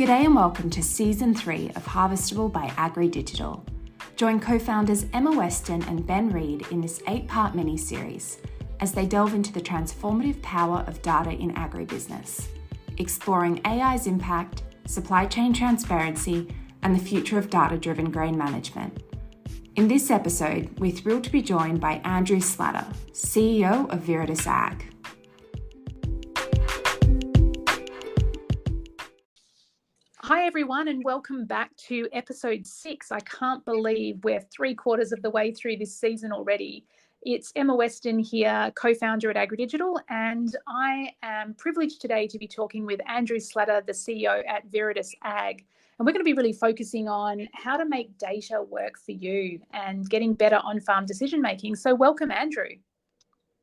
G'day and welcome to Season 3 of Harvestable by AgriDigital. Join co-founders Emma Weston and Ben Reed in this 8-part mini-series as they delve into the transformative power of data in agribusiness, exploring AI's impact, supply chain transparency, and the future of data-driven grain management. In this episode, we're thrilled to be joined by Andrew Slatter, CEO of Viridis Ag. Hi everyone and welcome back to episode 6. I can't believe we're 3/4 of the way through this season already. It's Emma Weston here, co-founder at AgriDigital, and I am privileged today to be talking with Andrew Slatter, the CEO at Viridis Ag. And we're going to be really focusing on how to make data work for you and getting better on-farm decision making. So welcome, Andrew.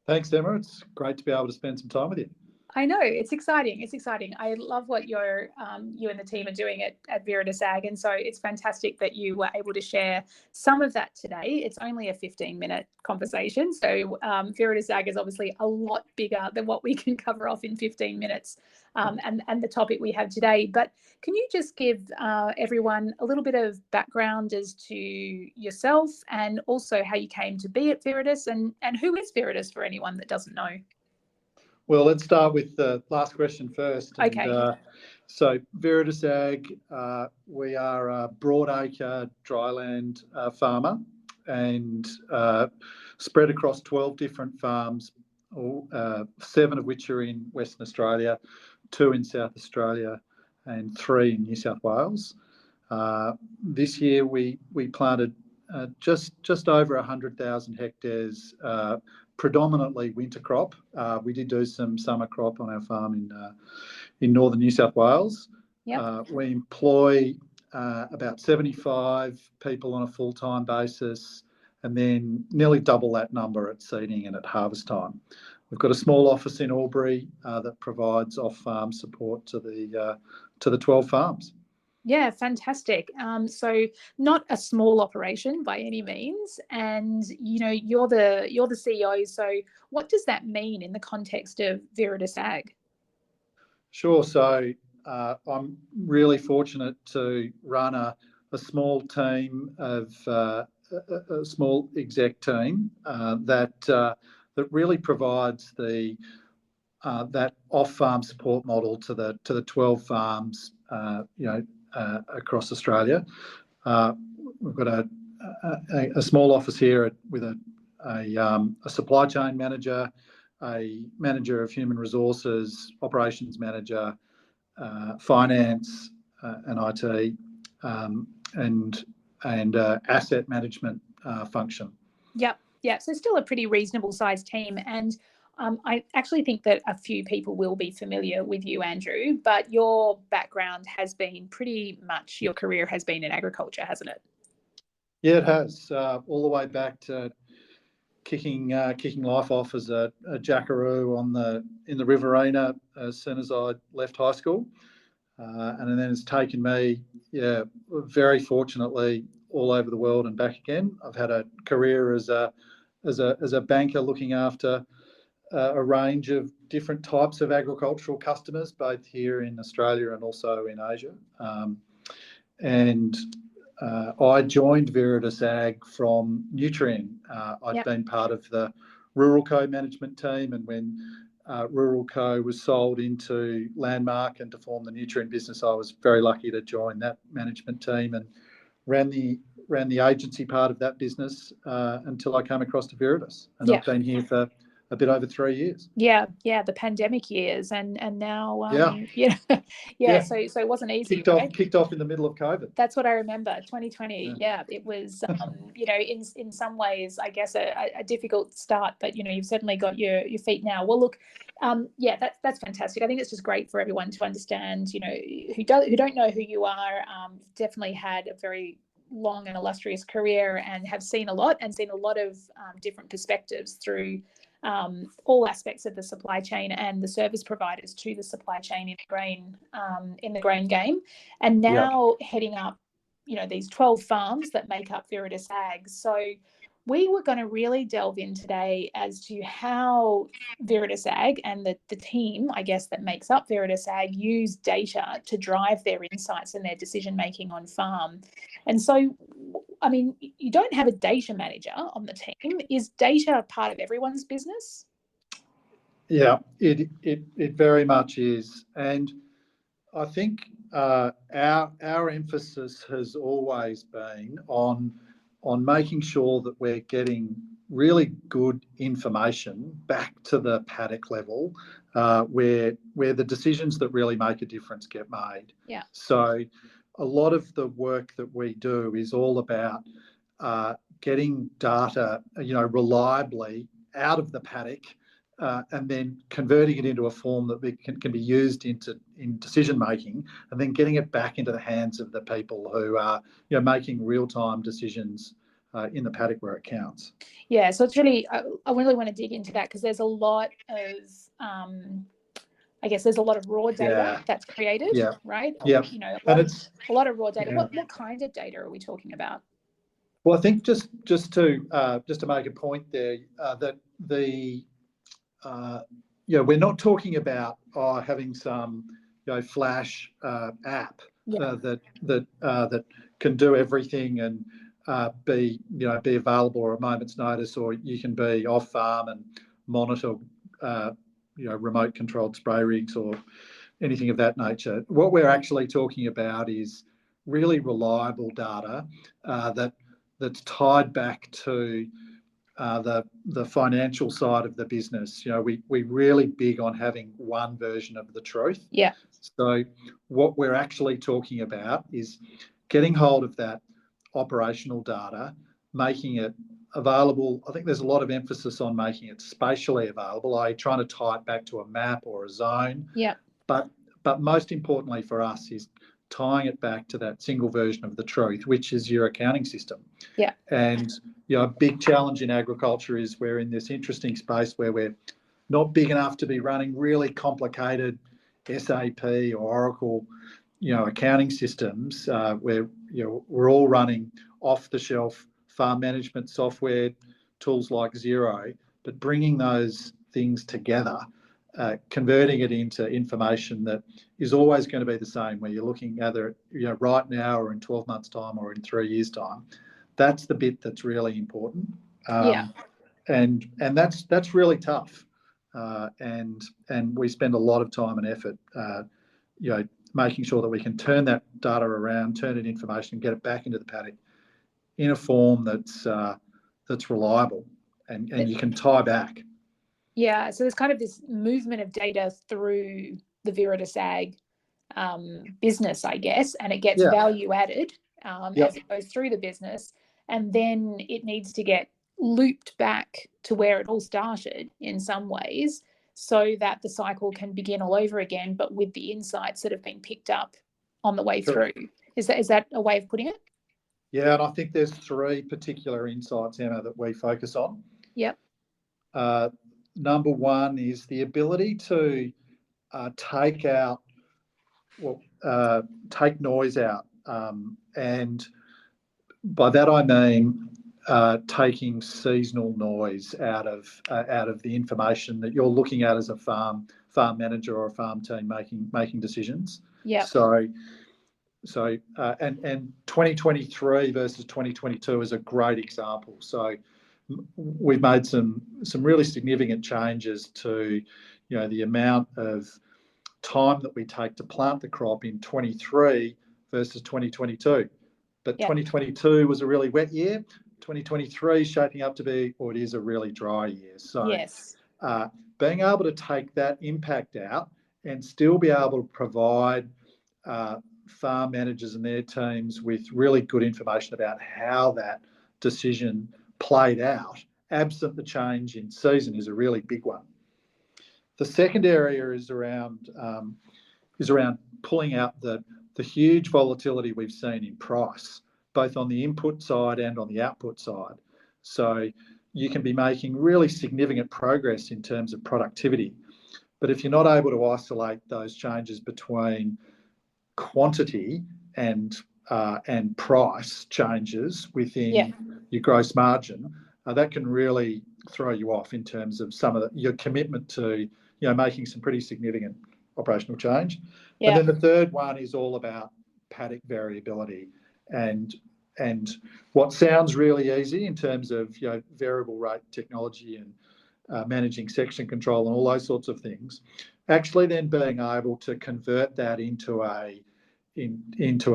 Thanks, Emma. It's great to be able to spend some time with you. I know, it's exciting. It's exciting. I love what you and the team are doing at Viridis Ag, and so it's fantastic that you were able to share some of that today. It's only a 15-minute conversation, so Viridis Ag is obviously a lot bigger than what we can cover off in 15 minutes and the topic we have today. But can you just give everyone a little bit of background as to yourself and also how you came to be at Viridis and who is Viridis for anyone that doesn't know? Well, let's start with the last question first. Okay. So Viridis Ag, we are a Broad-Acre dryland farmer and spread across 12 different farms, 7 of which are in Western Australia, 2 in South Australia and 3 in New South Wales. This year we planted just over 100,000 hectares, predominantly winter crop. We did do some summer crop on our farm in northern New South Wales. Yep. We employ about 75 people on a full-time basis, and then nearly double that number at seeding and at harvest time. We've got a small office in Albury that provides off-farm support to the 12 farms. Yeah, fantastic. So not a small operation by any means, and you're the CEO. So what does that mean in the context of Viridis Ag? Sure. So I'm really fortunate to run a small team of a small exec team that really provides that off-farm support model to the 12 farms. Across Australia. We've got a small office here with a supply chain manager, a manager of human resources, operations manager, finance and IT, and asset management function. Yep. So still a pretty reasonable sized team, and I actually think that a few people will be familiar with you, Andrew, but your background has been pretty much, your career has been in agriculture, hasn't it? Yeah, it has. All the way back to kicking life off as a jackaroo in the Riverina as soon as I left high school. And then it's taken me, very fortunately, all over the world and back again. I've had a career as a banker looking after a range of different types of agricultural customers, both here in Australia and also in Asia. I joined Viridis Ag from Nutrien. I'd been part of the Rural Co management team, and when Rural Co was sold into Landmark and to form the Nutrien business, I was very lucky to join that management team and ran the agency part of that business until I came across to Viridis, and I've been here for a bit over 3 years. Yeah, the pandemic years, and now So it wasn't easy. Kicked off in the middle of COVID. That's what I remember. 2020. Yeah, it was in some ways I guess a difficult start, but you've certainly got your feet now. Well, look, that's fantastic. I think it's just great for everyone to understand, who don't know who you are. Definitely had a very long and illustrious career and have seen a lot of different perspectives through all aspects of the supply chain and the service providers to the supply chain in the grain game, and now heading up these 12 farms that make up Viridis Ag. So we were going to really delve in today as to how Viridis Ag and the team, I guess, that makes up Viridis Ag use data to drive their insights and their decision making on farm. And so, I mean, you don't have a data manager on the team. Is data part of everyone's business? Yeah, it very much is. And I think our emphasis has always been on making sure that we're getting really good information back to the paddock level, where the decisions that really make a difference get made. Yeah. So a lot of the work that we do is all about getting data, reliably out of the paddock. And then converting it into a form that can be used in decision making, and then getting it back into the hands of the people who are making real time decisions in the paddock where it counts. Yeah, so it's really, I really want to dig into that, because there's a lot of I guess there's a lot of raw data that's created, right? Yeah, a lot of raw data. Yeah. What kind of data are we talking about? Well, I think just to make a point there, that the we're not talking about having some flash app that can do everything and be available at a moment's notice, or you can be off farm and monitor remote controlled spray rigs or anything of that nature. What we're actually talking about is really reliable data that's tied back to the financial side of the business. We're really big on having one version of the truth. Yeah. So what we're actually talking about is getting hold of that operational data, making it available. I think there's a lot of emphasis on making it spatially available, i.e. trying to tie it back to a map or a zone. Yeah. But most importantly for us is tying it back to that single version of the truth, which is your accounting system. Yeah. And a big challenge in agriculture is we're in this interesting space where we're not big enough to be running really complicated SAP or Oracle, accounting systems. Where we're all running off-the-shelf farm management software tools like Xero, but bringing those things together, converting it into information that is always going to be the same, where you're looking either right now or in 12 months' time or in 3 years' time. That's the bit that's really important. And that's really tough. And we spend a lot of time and effort, making sure that we can turn that data around, turn it into information, and get it back into the paddock in a form that's reliable and you can tie back. Yeah, so there's kind of this movement of data through the Viridis Ag business, I guess, and it gets value added as it goes through the business, and then it needs to get looped back to where it all started in some ways, so that the cycle can begin all over again, but with the insights that have been picked up on the way through. Is that a way of putting it? Yeah, and I think there's 3 particular insights, Emma, that we focus on. Yep. Number 1 is the ability to take noise out, and by that I mean taking seasonal noise out of the information that you're looking at as a farm manager or a farm team making decisions. Yeah. So and 2023 versus 2022 is a great example. So we've made some really significant changes to the amount of time that we take to plant the crop in 23 versus 2022. But 2022 was a really wet year. 2023 is shaping up to be, or it is, a really dry year. So being able to take that impact out and still be able to provide farm managers and their teams with really good information about how that decision played out, absent the change in season, is a really big one. The second area is around pulling out the huge volatility we've seen in price, both on the input side and on the output side. So you can be making really significant progress in terms of productivity, but if you're not able to isolate those changes between quantity and price changes within your gross margin, that can really throw you off in terms of your commitment to, making some pretty significant operational change. Yeah. And then the third one is all about paddock variability, and what sounds really easy in terms of variable rate technology and managing section control and all those sorts of things, actually then being able to convert that into a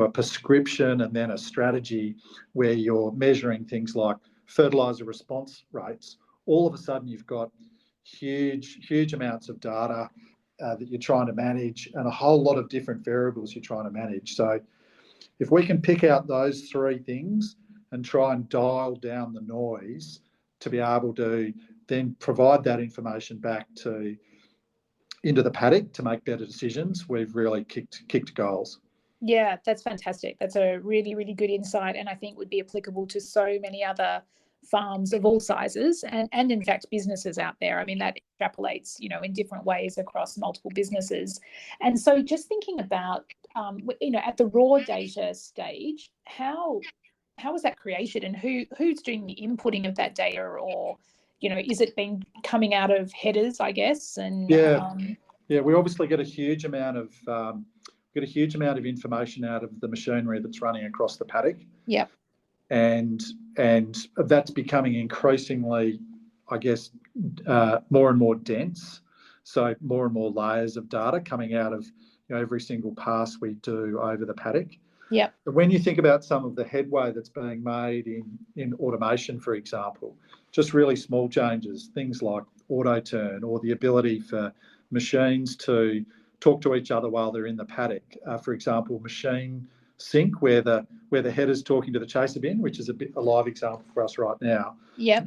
prescription and then a strategy where you're measuring things like fertiliser response rates. All of a sudden you've got huge amounts of data that you're trying to manage, and a whole lot of different variables you're trying to manage. So if we can pick out those three things and try and dial down the noise to be able to then provide that information back into the paddock to make better decisions, we've really kicked goals. Yeah, that's fantastic. That's a really, really good insight, and I think would be applicable to so many other farms of all sizes and in fact businesses out there. I mean, that extrapolates, in different ways across multiple businesses. And so just thinking about, at the raw data stage, how was that created, and who's doing the inputting of that data, or, is it been coming out of headers, I guess? And we obviously get a huge amount of information out of the machinery that's running across the paddock. Yeah. And that's becoming increasingly, I guess, more and more dense. So more and more layers of data coming out of every single pass we do over the paddock. Yeah. But when you think about some of the headway that's being made in automation, for example, just really small changes, things like auto turn or the ability for machines to talk to each other while they're in the paddock. For example, machine sync, where the header's talking to the chaser bin, which is a live example for us right now. Yeah.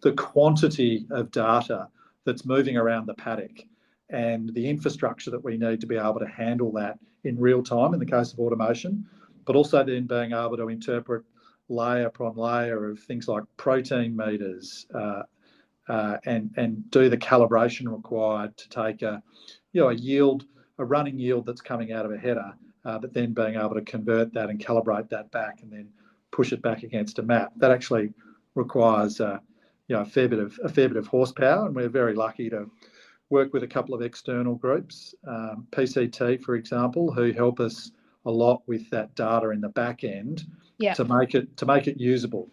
The quantity of data that's moving around the paddock and the infrastructure that we need to be able to handle that in real time in the case of automation, but also then being able to interpret layer upon layer of things like protein meters and do the calibration required to take a running yield that's coming out of a header, but then being able to convert that and calibrate that back and then push it back against a map. That actually requires a fair bit of horsepower, and we're very lucky to work with a couple of external groups, PCT, for example, who help us a lot with that data in the back end to make it usable.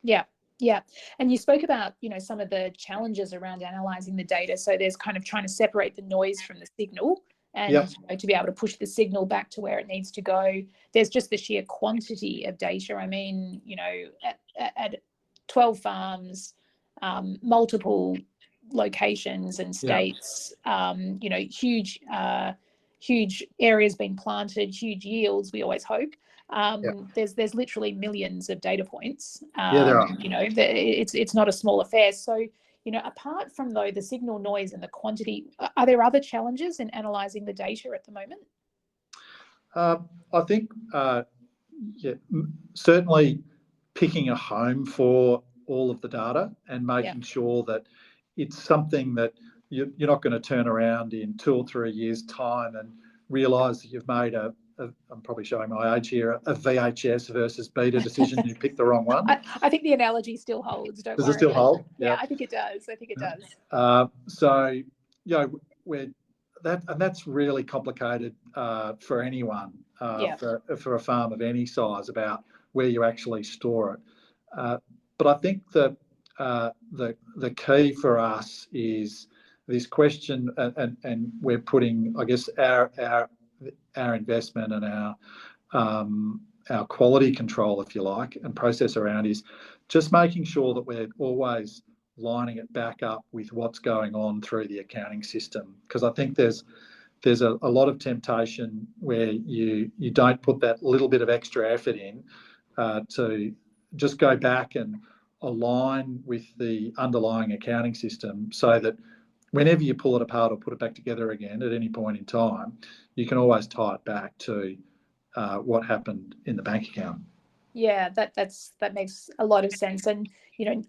Yeah. Yeah. And you spoke about, some of the challenges around analysing the data. So there's kind of trying to separate the noise from the signal and to be able to push the signal back to where it needs to go. There's just the sheer quantity of data. I mean, at 12 farms, multiple locations and states, huge areas being planted, huge yields, we always hope. There's literally millions of data points. There are. It's not a small affair. So, apart from the signal noise and the quantity, are there other challenges in analysing the data at the moment? I think, certainly picking a home for all of the data and making sure that it's something that you're not going to turn around in 2 or 3 years' time and realise that you've made I'm probably showing my age here, a VHS versus beta decision. You picked the wrong one. I think the analogy still holds. Does it still hold? Yeah, I think it does. So, that's really complicated for anyone, for a farm of any size, about where you actually store it. But I think that the key for us is this question, and we're putting, I guess, our investment and our quality control, if you like, and process around is just making sure that we're always lining it back up with what's going on through the accounting system. Because I think there's a lot of temptation where you don't put that little bit of extra effort in to just go back and align with the underlying accounting system, so that whenever you pull it apart or put it back together again at any point in time, you can always tie it back to what happened in the bank account. Yeah, that makes a lot of sense. And,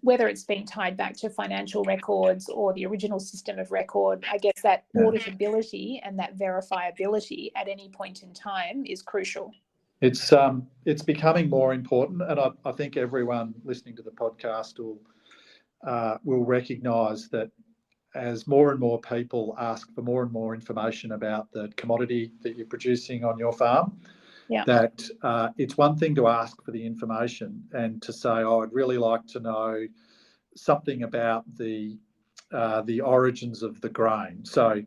whether it's been tied back to financial records or the original system of record, I guess that auditability and that verifiability at any point in time is crucial. It's becoming more important, and I think everyone listening to the podcast will will recognise that as more and more people ask for more and more information about the commodity that you're producing on your farm, that it's one thing to ask for the information and to say, oh, I'd really like to know something about the origins of the grain. So,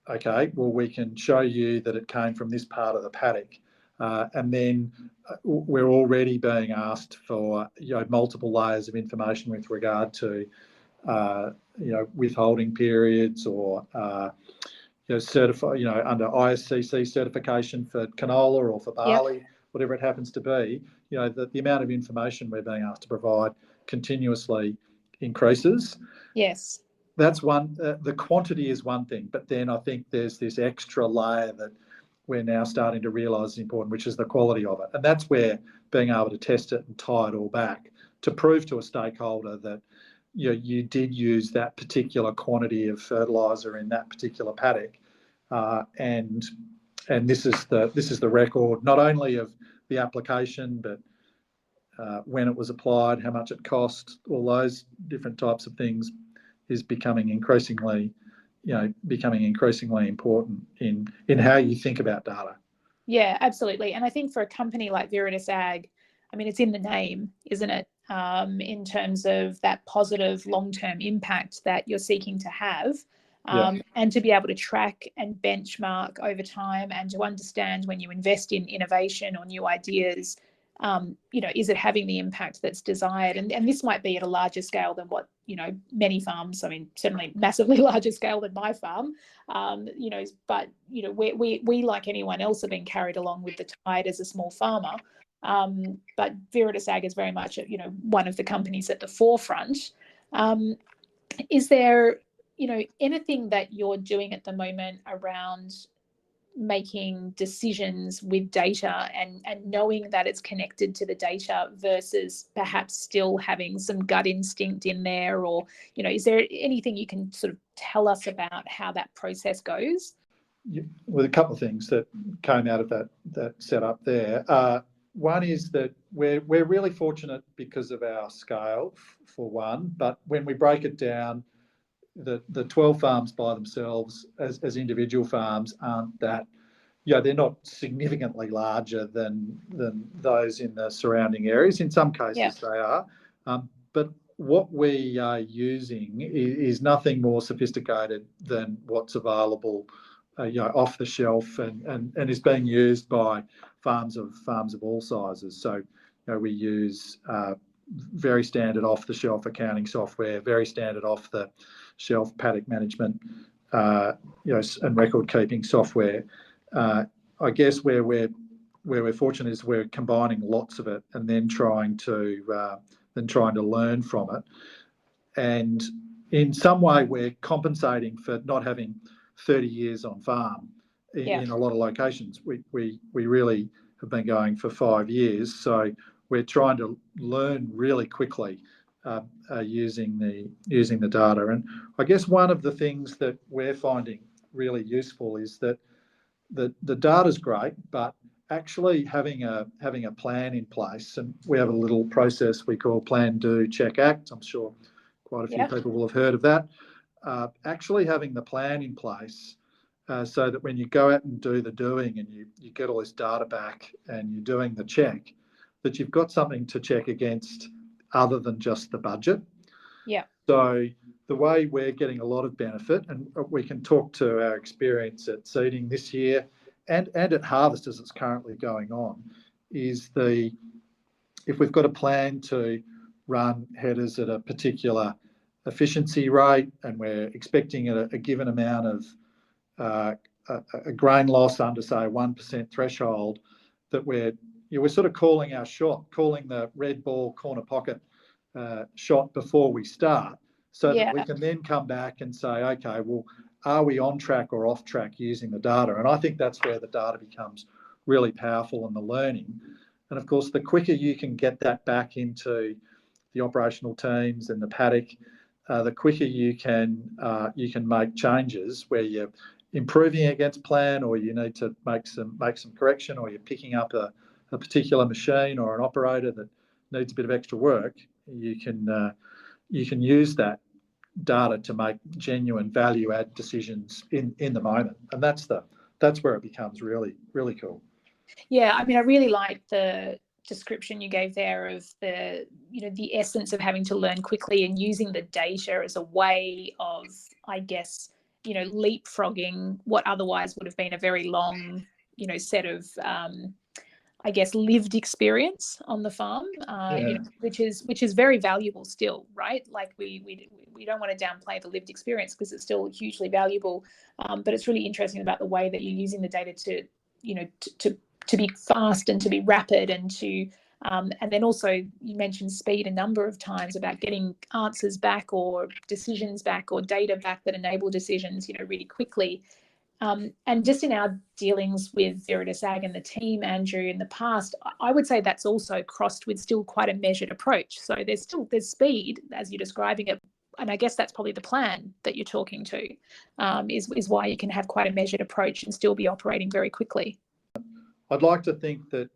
okay, well, we can show you that it came from this part of the paddock. And then we're already being asked for multiple layers of information with regard to withholding periods or certify under ISCC certification for canola or for barley, whatever it happens to be. The amount of information we're being asked to provide continuously increases. Yes. That's one. The quantity is one thing, but then I think there's this extra layer that we're now starting to realise is important, which is the quality of it. And that's where being able to test it and tie it all back to prove to a stakeholder that you did use that particular quantity of fertiliser in that particular paddock, and this is the record not only of the application, but when it was applied, how much it cost, all those different types of things is becoming increasingly important in how you think about data. Yeah, absolutely. And I think for a company like Viridis Ag, I mean, it's in the name, isn't it? In terms of that positive long-term impact that you're seeking to have, and to be able to track and benchmark over time, and to understand when you invest in innovation or new ideas, is it having the impact that's desired? And this might be at a larger scale than what, many farms, I mean, certainly massively larger scale than my farm, but, we like anyone else have been carried along with the tide as a small farmer. But Viridis Ag is very much, one of the companies at the forefront. Is there, anything that you're doing at the moment around making decisions with data and knowing that it's connected to the data versus perhaps still having some gut instinct in there? Or, is there anything you can sort of tell us about how that process goes? Well, a couple of things that came out of that setup there. One is that we're really fortunate because of our scale, for one, but when we break it down, the 12 farms by themselves as individual farms aren't that, they're not significantly larger than those in the surrounding areas. In some cases they are, but what we are using is nothing more sophisticated than what's available off the shelf and is being used by farms of all sizes. So we use very standard off the shelf accounting software, very standard off the shelf paddock management and record keeping software. I guess where we're fortunate is we're combining lots of it and then trying to learn from it. And in some way we're compensating for not having 30 years on farm in a lot of locations. We really have been going for 5 years, so we're trying to learn really quickly using the data. And I guess one of the things that we're finding really useful is that the data's great, but actually having a plan in place, and we have a little process we call Plan, Do, Check, Act. I'm sure quite a few people will have heard of that. Actually having the plan in place so that when you go out and do the doing and you get all this data back and you're doing the check, that you've got something to check against other than just the budget. Yeah. So the way we're getting a lot of benefit, and we can talk to our experience at seeding this year and at harvest as it's currently going on, is if we've got a plan to run headers at a particular efficiency rate and we're expecting a given amount of a grain loss under, say, 1% threshold, that we're sort of calling our shot, calling the red ball corner pocket shot before we start, so that we can then come back and say, okay, well, are we on track or off track using the data? And I think that's where the data becomes really powerful and the learning. And of course, the quicker you can get that back into the operational teams and the paddock, the quicker you can make changes where you're improving against plan, or you need to make some correction, or you're picking up a particular machine or an operator that needs a bit of extra work. You can you can use that data to make genuine value add decisions in the moment, and that's where it becomes really, really cool. Yeah, I mean, I really like the description you gave there of the essence of having to learn quickly and using the data as a way of, I guess, leapfrogging what otherwise would have been a very long, set of, I guess, lived experience on the farm, which is very valuable still, right? Like we don't want to downplay the lived experience because it's still hugely valuable, but it's really interesting about the way that you're using the data to be fast and to be rapid and to and then also you mentioned speed a number of times about getting answers back or decisions back or data back that enable decisions, really quickly. And just in our dealings with Viridis Ag and the team, Andrew, in the past, I would say that's also crossed with still quite a measured approach. So there's speed as you're describing it, and I guess that's probably the plan that you're talking to, is why you can have quite a measured approach and still be operating very quickly. I'd like to think that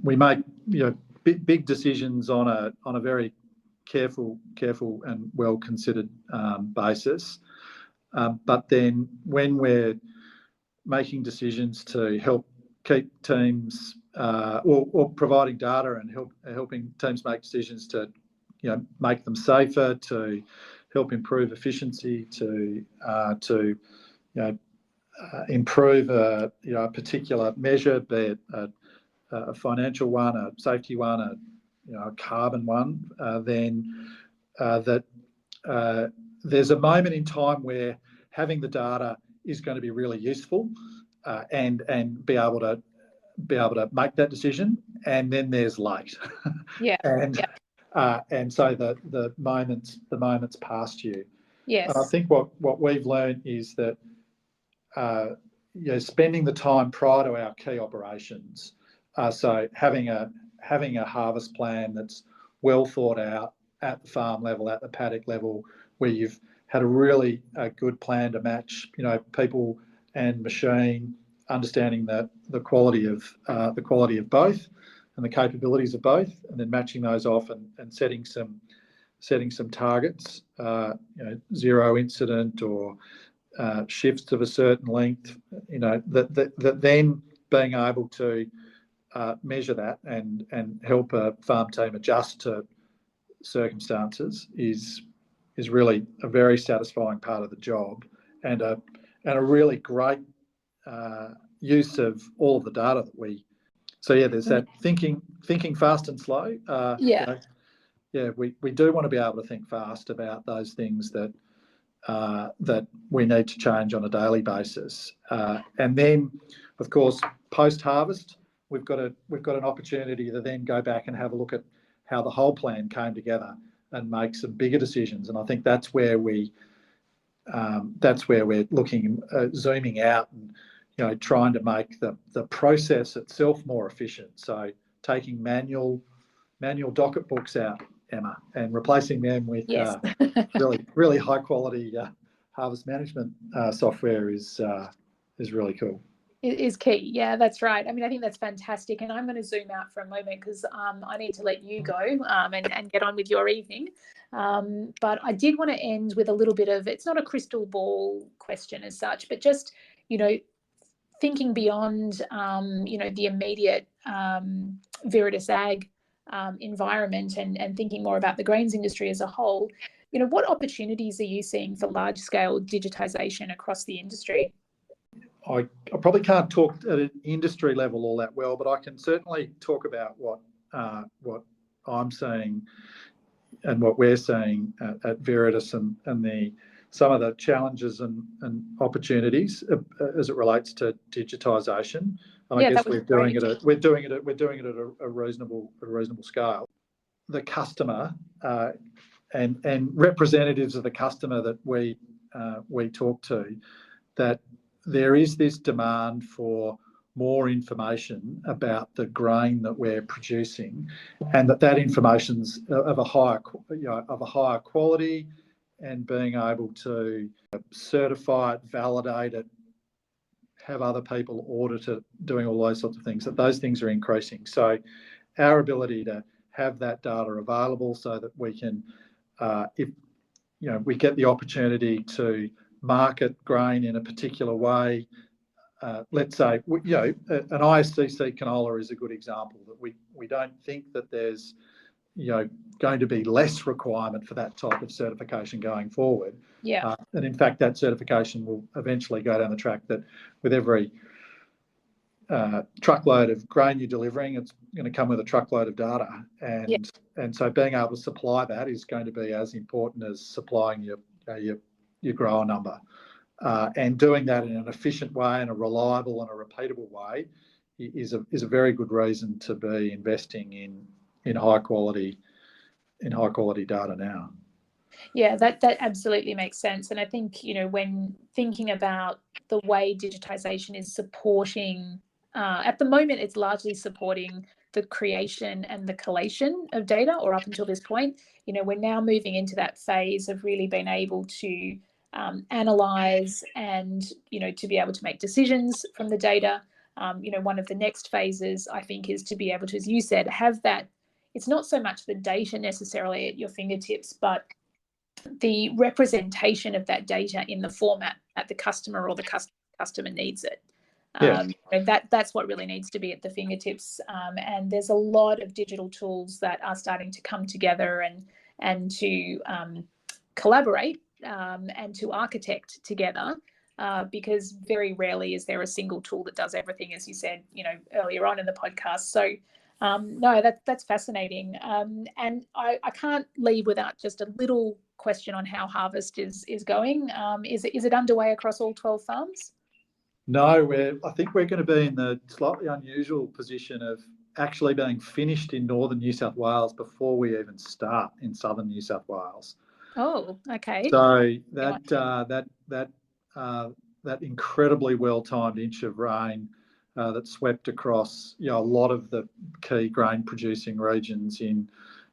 we make big decisions on a very careful and well considered basis, but then when we're making decisions to help keep teams or providing data and helping teams make decisions to make them safer, to help improve efficiency, to improve a particular measure, be it a financial one, a safety one, a carbon one, then there's a moment in time where having the data is going to be really useful, and be able to make that decision. And then there's late. Yeah. And so the moments past you. Yes. And I think what we've learned is that spending the time prior to our key operations, so having a harvest plan that's well thought out at the farm level, at the paddock level, where you've had a really good plan to match people and machine, understanding the quality of both and the capabilities of both, and then matching those off and setting some targets, zero incident or shifts of a certain length, that then being able to measure that and help a farm team adjust to circumstances is really a very satisfying part of the job, and a really great use of all of the data that we. So there's that thinking fast and slow. We do want to be able to think fast about those things that we need to change on a daily basis, and then, of course, post-harvest, we've got an opportunity to then go back and have a look at how the whole plan came together and make some bigger decisions. And I think that's where we're looking, zooming out, and trying to make the process itself more efficient. So taking manual docket books out, Emma, and replacing them with really high quality harvest management software is really cool. It is key. Yeah, that's right. I mean, I think that's fantastic. And I'm going to zoom out for a moment because I need to let you go and get on with your evening. But I did want to end with a little bit of, it's not a crystal ball question as such, but just, thinking beyond, the immediate Viridis Ag environment and thinking more about the grains industry as a whole, what opportunities are you seeing for large-scale digitisation across the industry? I probably can't talk at an industry level all that well, but I can certainly talk about what I'm seeing and what we're seeing at Viridis and some of the challenges and opportunities as it relates to digitisation. And I guess we're doing it at a reasonable scale. The customer and representatives of the customer that we talk to, that there is this demand for more information about the grain that we're producing, and that information's of a higher quality, and being able to certify it, validate it, have other people audit it, doing all those sorts of things, that those things are increasing. So our ability to have that data available so that we can if we get the opportunity to market grain in a particular way, let's say an ISCC canola is a good example, that we don't think that there's going to be less requirement for that type of certification going forward. Yeah. And in fact, that certification will eventually go down the track that with every truckload of grain you're delivering, it's going to come with a truckload of data. And so being able to supply that is going to be as important as supplying your grower number. And doing that in an efficient way and a reliable and a repeatable way is a very good reason to be investing in high quality data now. Yeah, that absolutely makes sense. And I think, when thinking about the way digitisation is supporting, at the moment, it's largely supporting the creation and the collation of data, or up until this point. We're now moving into that phase of really being able to analyse and, to be able to make decisions from the data. One of the next phases, I think, is to be able to, as you said, have that. It's not so much the data necessarily at your fingertips, but the representation of that data in the format that the customer or the customer needs it. That's what really needs to be at the fingertips. And there's a lot of digital tools that are starting to come together and to collaborate and to architect together. Because very rarely is there a single tool that does everything, as you said, earlier on in the podcast. So no, that's fascinating. And I can't leave without just a little question on how harvest is going. Is it underway across all 12 farms? No, I think we're going to be in the slightly unusual position of actually being finished in northern New South Wales before we even start in southern New South Wales. Oh, okay. So that incredibly well-timed inch of rain that swept across a lot of the key grain-producing regions in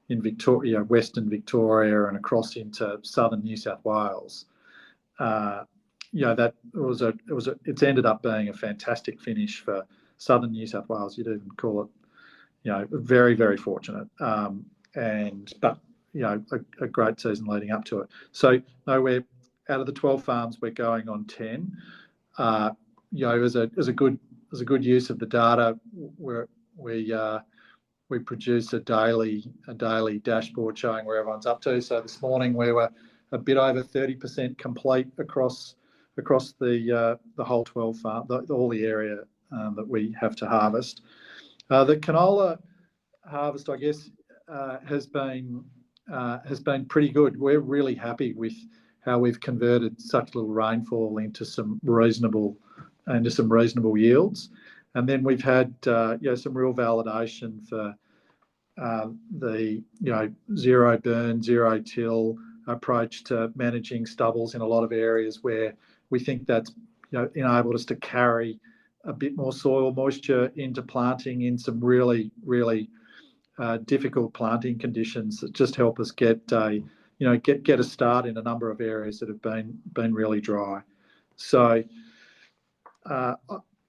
Victoria, Western Victoria, and across into southern New South Wales. It's ended up being a fantastic finish for southern New South Wales. You'd even call it, very, very fortunate. But a great season leading up to it. So no, we're out of the 12 farms, we're going on 10. As a good use of the data, we produce a daily dashboard showing where everyone's up to. So this morning we were a bit over 30% complete across the whole 12 farm, all the area that we have to harvest. The canola harvest, I guess, has been pretty good. We're really happy with how we've converted such little rainfall into some reasonable yields. And then we've had some real validation for the zero burn, zero till approach to managing stubbles in a lot of areas where we think that's enabled us to carry a bit more soil moisture into planting in some really, really difficult planting conditions that just help us get a start in a number of areas that have been really dry. So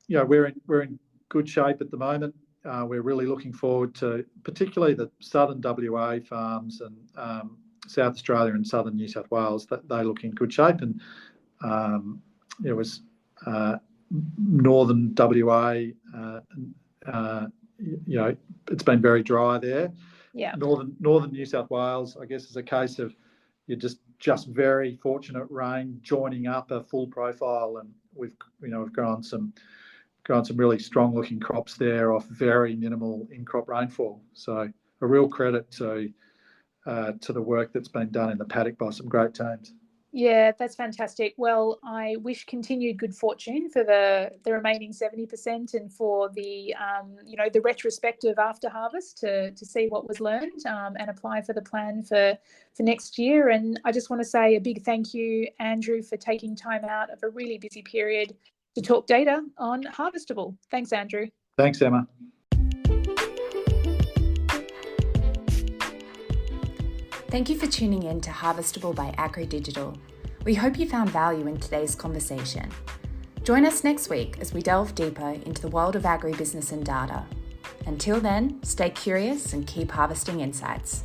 we're in good shape at the moment. We're really looking forward to particularly the southern WA farms and South Australia and southern New South Wales. That they look in good shape, and it was northern WA. It's been very dry there. Yeah. Northern New South Wales, I guess, is a case of you're just very fortunate rain joining up a full profile, and we've grown some really strong looking crops there off very minimal in-crop rainfall. So a real credit to the work that's been done in the paddock by some great teams. Yeah, that's fantastic. Well, I wish continued good fortune for the remaining 70% and for the the retrospective after harvest to see what was learned and apply for the plan for next year. And I just want to say a big thank you, Andrew, for taking time out of a really busy period to talk data on Harvestable. Thanks, Andrew. Thanks, Emma. Thank you for tuning in to Harvestable by AgriDigital. We hope you found value in today's conversation. Join us next week as we delve deeper into the world of agribusiness and data. Until then, stay curious and keep harvesting insights.